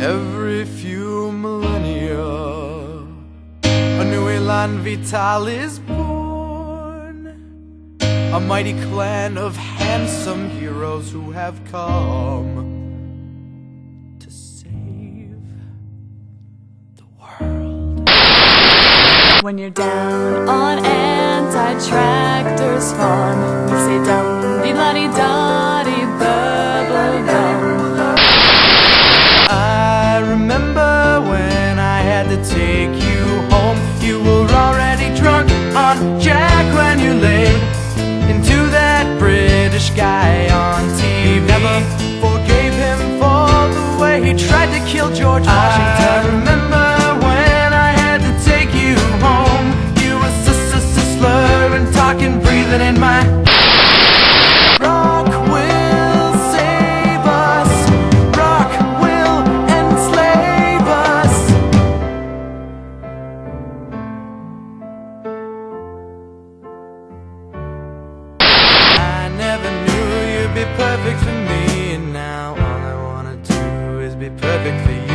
Every few millennia, a new elan vital is born, a mighty clan of handsome heroes who have come to save the world. When you're down on Anti-Tractor's farm, we say dum-de-la-dee-da-dee, bubble-dum. I remember when I had to take you home. You were already drunk on Jack when you laid into that British guy on TV. Never forgave him for the way he tried to kill George Washington. I remember when I had to take you home. You were slurring, talking, breathing in my rock will save us. Rock will enslave us. I never knew you'd be perfect for me, and now all I wanna do is be perfect for you.